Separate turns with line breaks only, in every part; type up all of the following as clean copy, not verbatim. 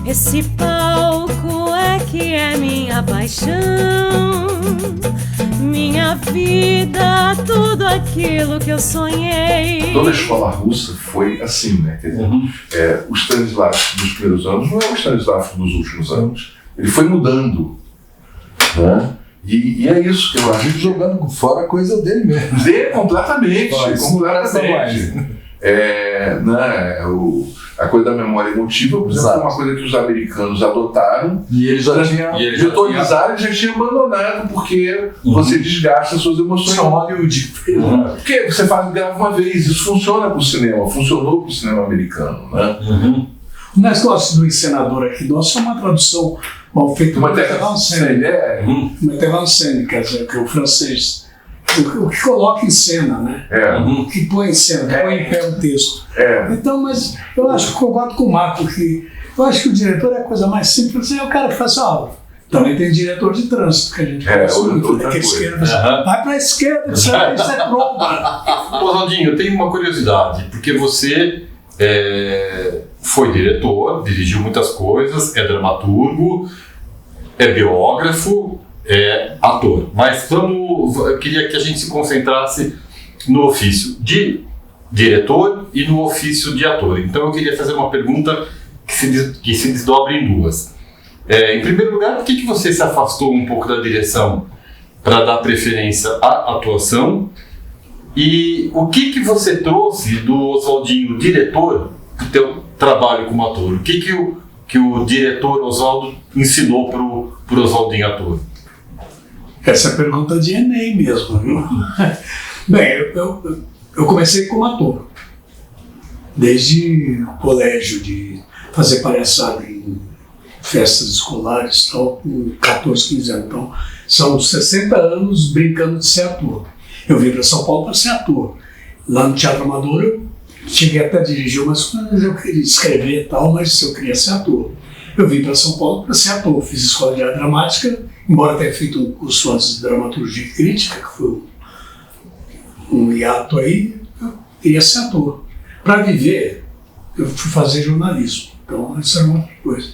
Esse palco é que é minha paixão, minha vida, tudo aquilo que eu sonhei.
Toda a escola russa foi assim, né? Quer dizer, o Stanislavski dos primeiros anos não é o Stanislavski dos últimos anos. Ele foi mudando, né? E é isso que eu acho.
Jogando fora a coisa dele mesmo.
Completamente. A coisa da memória emotiva, por exemplo, é uma coisa que os americanos adotaram.
E ele já tinha.
Detonizar, ele já tinha abandonado, porque você desgasta suas emoções.
Hollywood.
Porque você grava uma vez, isso funciona para o cinema, funcionou para o cinema americano, né?
O negócio do encenador aqui nosso é uma tradução mal feita.
Uma Metterlancene,
quer dizer, que é o francês. O que coloca em cena, né? O que põe em cena, que põe em pé o texto. Então, mas eu acho que concordo com o Marco, que eu acho que o diretor é a coisa mais simples. Aí o cara faz também tem diretor de trânsito, que a gente faz vai pra esquerda, isso é prova.
Oswaldinho, eu tenho uma curiosidade, porque você foi diretor, dirigiu muitas coisas, é dramaturgo, é biógrafo, é ator. Mas eu queria que a gente se concentrasse no ofício de diretor e no ofício de ator. Então eu queria fazer uma pergunta que se desdobra em duas. Em primeiro lugar, por que você se afastou um pouco da direção para dar preferência à atuação? E o que você trouxe do Oswaldinho diretor para o teu trabalho como ator? O que o diretor Oswaldo ensinou para o Oswaldinho ator?
Essa é a pergunta de Enem mesmo, viu? Bem, eu comecei como ator. Desde o colégio, de fazer palhaçada em festas escolares, tal, com 14, 15 anos. Então, são 60 anos brincando de ser ator. Eu vim para São Paulo para ser ator. Lá no Teatro Amador, eu cheguei até a dirigir umas coisas, eu queria escrever e tal, mas eu queria ser ator. Eu vim para São Paulo para ser ator. Fiz escola de arte dramática, embora tenha feito um curso de dramaturgia e crítica, que foi um hiato aí, eu queria ser ator. Para viver, eu fui fazer jornalismo. Então, isso era uma outra coisa.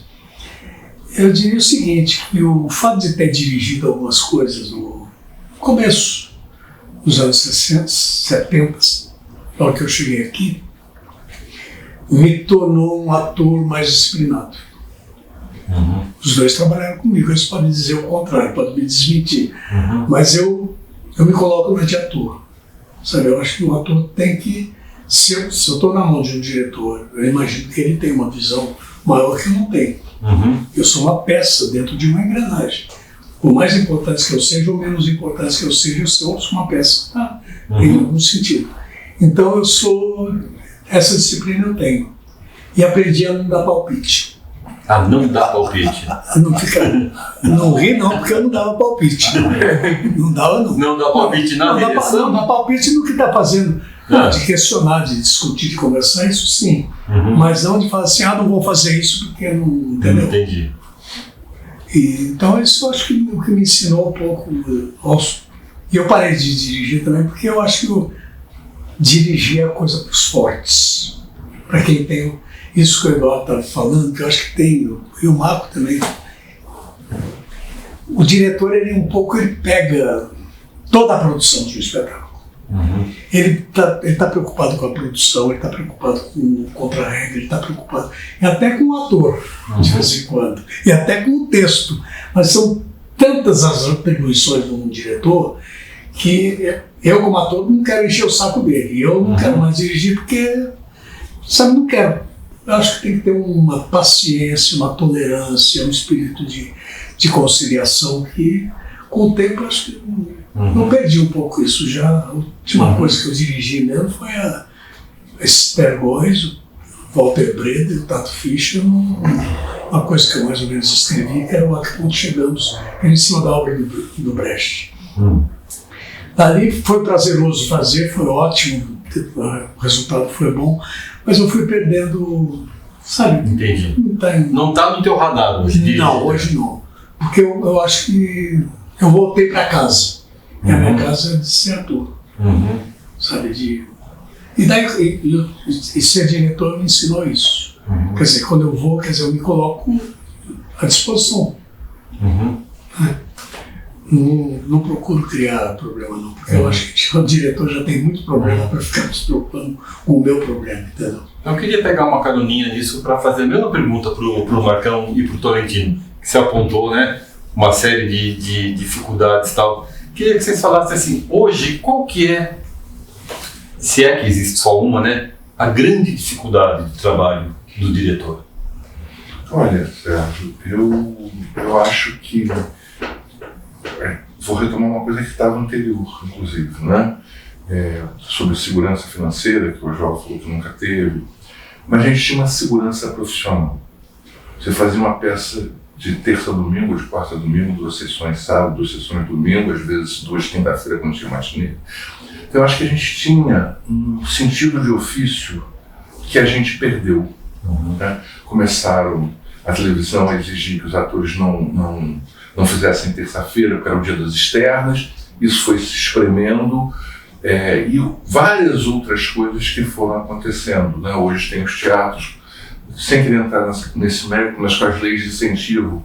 Eu diria o seguinte, que o fato de ter dirigido algumas coisas no começo dos anos 60, 70, na hora que eu cheguei aqui, me tornou um ator mais disciplinado. Os dois trabalharam comigo, eles podem dizer o contrário, podem me desmentir. Mas eu me coloco no de ator. Sabe, eu acho que o ator tem que, se eu estou na mão de um diretor, eu imagino que ele tem uma visão maior que eu não tenho. Eu sou uma peça dentro de uma engrenagem. Por mais importante que eu seja ou menos importante que eu seja, eu sou uma peça, tá? Em algum sentido. Então essa disciplina eu tenho. E aprendi a não dar palpite.
Não dar palpite?
Não ri não, porque eu não dava palpite. Não dava não.
Não dá palpite na direção?
Não dá palpite no que está fazendo. De questionar, de discutir, de conversar, isso sim. Mas não de falar assim, não vou fazer isso porque não... Entendeu?
Entendi.
Então isso eu acho que o que me ensinou um pouco. E eu parei de dirigir também, porque eu acho que dirigir é coisa para os fortes. Para quem tem isso que o Eduardo estava falando, que eu acho que tem, e o Marco também. O diretor, ele pega toda a produção de um espetáculo. Ele tá preocupado com a produção, ele está preocupado com o contra-regra, ele está preocupado até com o ator, de vez em quando, e até com o texto. Mas são tantas as atribuições de um diretor que eu, como ator, não quero encher o saco dele. Eu não quero mais dirigir porque, sabe, não quero. Eu acho que tem que ter uma paciência, uma tolerância, um espírito de conciliação que, com o tempo, acho que não perdi um pouco isso já. A última coisa que eu dirigi mesmo foi a Esther Góes, o Walter Breda e o Tato Fischer, uma coisa que eu mais ou menos escrevi, que era o A Que Ponto Chegamos, em cima da obra do Brecht. Ali foi prazeroso fazer, foi ótimo, o resultado foi bom, mas eu fui perdendo, sabe?
Entendi. Não está no teu radar hoje?
Não, hoje não. Porque eu acho que eu voltei para casa. E a minha casa é de ser ator. Sabe? E ser diretor me ensinou isso. Quer dizer, quando eu vou, eu me coloco à disposição. Não procuro criar problema, não, porque eu acho que o diretor já tem muito problema para ficar se preocupando com o meu problema, entendeu?
Eu queria pegar uma caroninha nisso para fazer a mesma pergunta pro Marcão e pro Tolentino, que você apontou, né, uma série de dificuldades e tal. Queria que vocês falassem assim, hoje, qual que é, se é que existe só uma, né, a grande dificuldade de trabalho do diretor?
Olha, Sérgio, eu acho que vou retomar uma coisa que estava anterior, inclusive, né? Sobre segurança financeira, que o João falou que nunca teve, mas a gente tinha uma segurança profissional. Você fazia uma peça de terça a domingo, de quarta a domingo, 2 sessões sábado, 2 sessões domingo, às vezes 2 quinta-feira quando tinha matinê. Então eu acho que a gente tinha um sentido de ofício que a gente perdeu. Né? Começaram a televisão a exigir que os atores não fizessem terça-feira, porque era o dia das externas, isso foi se espremendo, e várias outras coisas que foram acontecendo. Né? Hoje tem os teatros, sem querer entrar nesse mérito, mas com as leis de incentivo,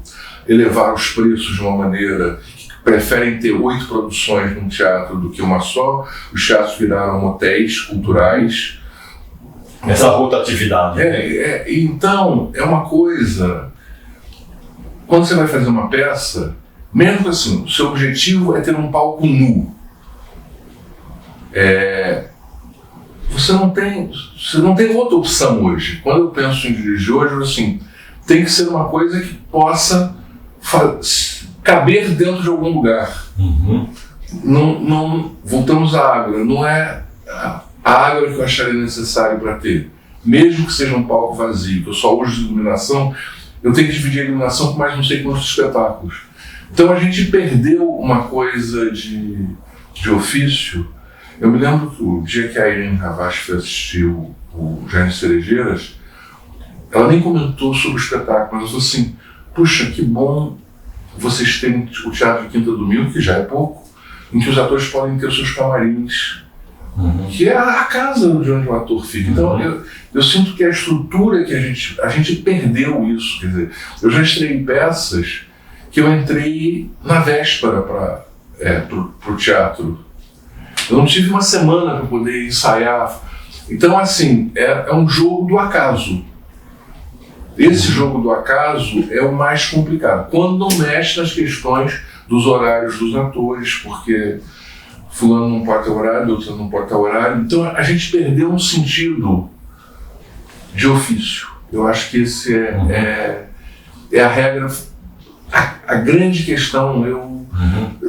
elevar os preços de uma maneira que preferem ter 8 produções num teatro do que uma só. Os teatros viraram hotéis culturais.
Essa rotatividade.
Então, é uma coisa... Quando você vai fazer uma peça, mesmo assim, o seu objetivo é ter um palco nu. Você não tem outra opção hoje. Quando eu penso em dirigir hoje, assim, tem que ser uma coisa que possa caber dentro de algum lugar. Não voltamos à Ágora, não é a Ágora que eu acharia necessário para ter. Mesmo que seja um palco vazio, que eu só uso de iluminação, eu tenho que dividir a iluminação com mais não sei quantos espetáculos. Então a gente perdeu uma coisa de ofício. Eu me lembro que o dia que a Irene Ravache foi assistir o Jaime Cerejeiras, ela nem comentou sobre o espetáculo, mas ela falou assim, puxa, que bom vocês terem o Teatro de Quinta a Domingo, que já é pouco, em que os atores podem ter os seus camarins, que é a casa de onde o ator fica. Então eu sinto que a estrutura que a gente perdeu isso. Quer dizer, eu já estreiei peças que eu entrei na véspera para o teatro. Eu não tive uma semana para poder ensaiar. Então, assim, é um jogo do acaso. Esse jogo do acaso é o mais complicado. Quando não mexe nas questões dos horários dos atores, porque fulano não pode ter horário, outro não pode ter horário. Então, a gente perdeu um sentido de ofício. Eu acho que esse é a regra. A grande questão, eu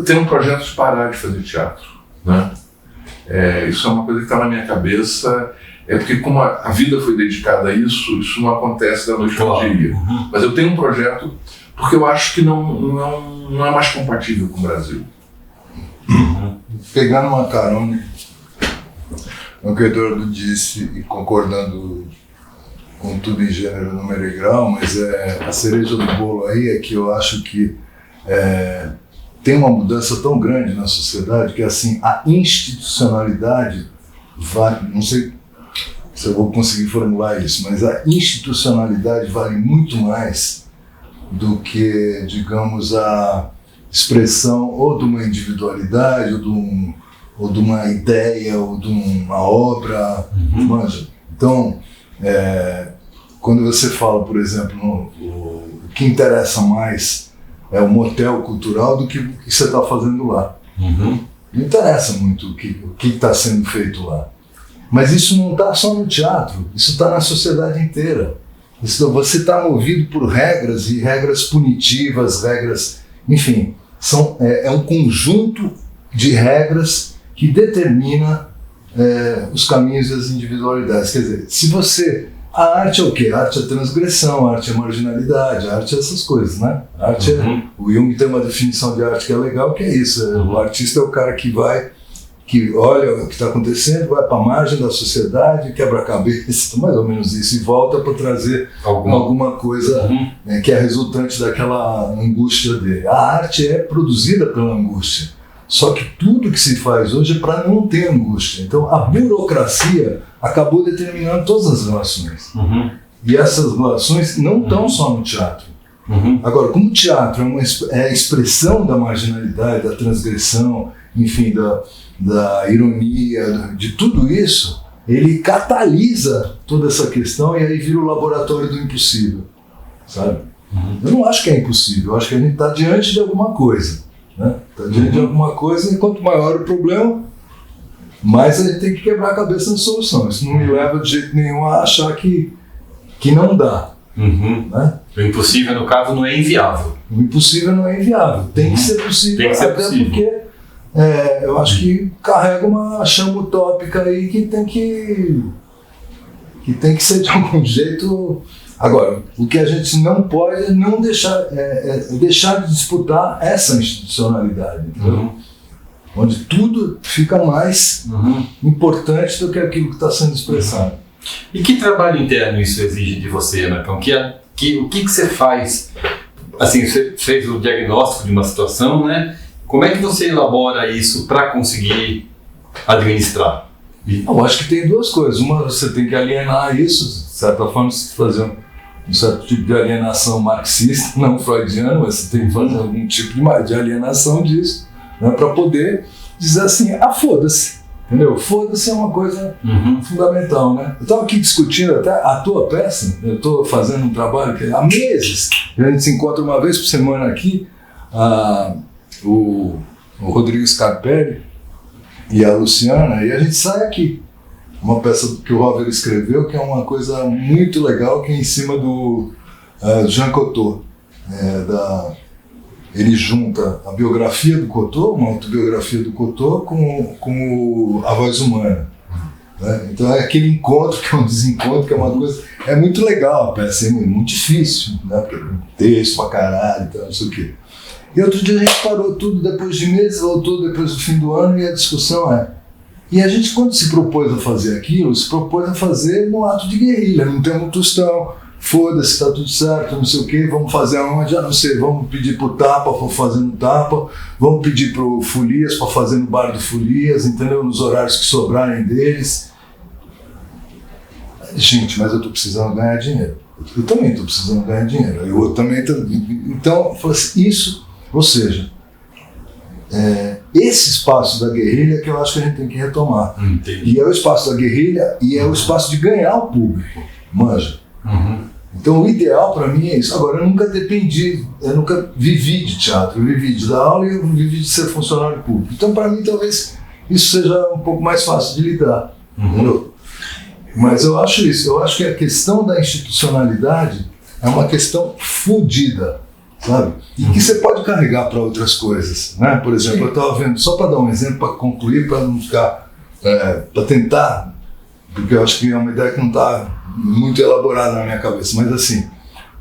tenho um projeto de parar de fazer teatro, né? Isso é uma coisa que está na minha cabeça, porque como a vida foi dedicada a isso não acontece da noite ao dia. Mas eu tenho um projeto porque eu acho que não é mais compatível com o Brasil.
Pegando uma carona no que o Eduardo disse e concordando com tudo em gênero, número e grau, mas a cereja do bolo aí é que eu acho que tem uma mudança tão grande na sociedade que assim, a institucionalidade não sei se eu vou conseguir formular isso, mas a institucionalidade vale muito mais do que, digamos, a expressão ou de uma individualidade, ou de uma ideia, ou de uma obra. Manja. Então, quando você fala, por exemplo, o que interessa mais é o motel cultural do que o que você está fazendo lá. Não interessa muito o que está sendo feito lá. Mas isso não está só no teatro, isso está na sociedade inteira. Você está movido por regras, e regras punitivas, regras, enfim, é um conjunto de regras que determina os caminhos e as individualidades. Quer dizer, a arte é o quê? A arte é transgressão, a arte é marginalidade, a arte é essas coisas, né? A arte o Jung tem uma definição de arte que é legal, que é isso. O artista é o cara que olha o que está acontecendo, vai para a margem da sociedade, quebra a cabeça, mais ou menos isso, e volta para trazer alguma coisa que é resultante daquela angústia dele. A arte é produzida pela angústia, só que tudo que se faz hoje é para não ter angústia. Então a burocracia acabou determinando todas as relações. E essas relações não estão só no teatro. Agora, como o teatro é a expressão da marginalidade, da transgressão, enfim, da ironia, de tudo isso, ele catalisa toda essa questão e aí vira o laboratório do impossível, sabe? Eu não acho que é impossível, eu acho que a gente está diante de alguma coisa, né? Está diante de alguma coisa e quanto maior o problema, mais a gente tem que quebrar a cabeça na solução. Isso não me leva de jeito nenhum a achar que não dá. Né?
O impossível, no caso, não é inviável.
O impossível não é inviável. Tem que ser possível,
Tem que ser
até
possível.
porque eu acho que carrega uma chama utópica aí que tem que ser de algum jeito. Agora, o que a gente não pode é não deixar, deixar de disputar essa institucionalidade, entendeu? Onde tudo fica mais importante do que aquilo que está sendo expressado.
E que trabalho interno isso exige de você, Marcão? O que você faz? Assim, você fez o diagnóstico de uma situação, né? Como é que você elabora isso para conseguir administrar?
Eu acho que tem duas coisas. Uma, você tem que alienar isso, de certa forma, você fazer um certo tipo de alienação marxista, não freudiana, mas você tem que fazer algum tipo de alienação disso, né, para poder dizer assim, foda-se. Entendeu? Foda-se é uma coisa fundamental, né? Eu estava aqui discutindo até a tua peça, eu estou fazendo um trabalho que há meses, a gente se encontra uma vez por semana aqui, o Rodrigo Scarpelli e a Luciana, e a gente sai aqui. Uma peça que o Robert escreveu, que é uma coisa muito legal, que é em cima do Jean Cocteau. Ele junta a biografia do Cocteau, uma autobiografia do Cocteau, com a voz humana. Né? Então é aquele encontro que é um desencontro, que é uma coisa... É muito legal a peça, é muito difícil, né? Texto pra caralho, então, não sei o quê. E outro dia a gente parou tudo, depois de meses, voltou depois do fim do ano, e a discussão E a gente, quando se propôs a fazer aquilo, se propôs a fazer num ato de guerrilha, não tem um tostão. Foda-se, tá tudo certo, não sei o que, vamos fazer aonde? Não sei, vamos pedir pro Tapa para fazer no Tapa, vamos pedir pro Folias para fazer no bar do Folias, entendeu? Nos horários que sobrarem deles. Gente, mas eu tô precisando ganhar dinheiro. Eu também tô precisando ganhar dinheiro. Eu também tô... Então, eu falei assim, isso, ou seja, esse espaço da guerrilha que eu acho que a gente tem que retomar.
Entendi.
E é o espaço da guerrilha e é o espaço de ganhar o público, manja. Então o ideal para mim é isso. Agora, eu nunca vivi de teatro, eu vivi de dar aula e eu vivi de ser funcionário público. Então para mim talvez isso seja um pouco mais fácil de lidar, entendeu? Mas eu acho isso, eu acho que a questão da institucionalidade é uma questão fodida, sabe? E que você pode carregar para outras coisas, né? Por exemplo, eu estava vendo, só para dar um exemplo, para concluir, para não ficar, para tentar, porque eu acho que é uma ideia que não está muito elaborada na minha cabeça, mas assim,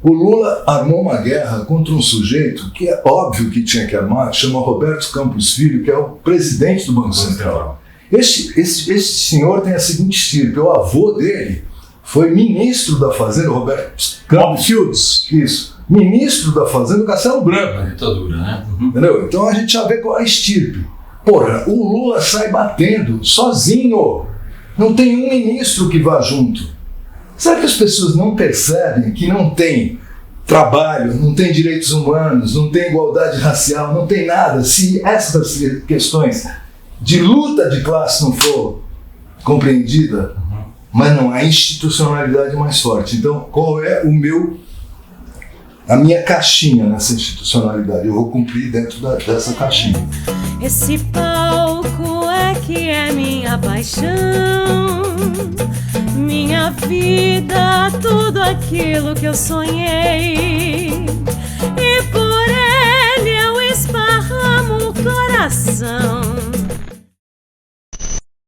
o Lula armou uma guerra contra um sujeito que é óbvio que tinha que armar, que chama Roberto Campos Filho, que é o presidente do Banco Central. Esse senhor tem a seguinte estirpe, o avô dele foi ministro da Fazenda, Roberto Campos Filho, isso, ministro da Fazenda do Castelo Branco.
Uma ditadura, né?
Entendeu? Então a gente já vê qual é a estirpe. Porra, o Lula sai batendo sozinho, não tem um ministro que vá junto. Será que as pessoas não percebem que não tem trabalho, não tem direitos humanos, não tem igualdade racial, não tem nada, se essas questões de luta de classe não for compreendida, mas não há institucionalidade mais forte. Então, qual é a minha caixinha nessa institucionalidade? Eu vou cumprir dentro dessa caixinha.
Esse palco é que é minha paixão, minha vida, tudo aquilo que eu sonhei.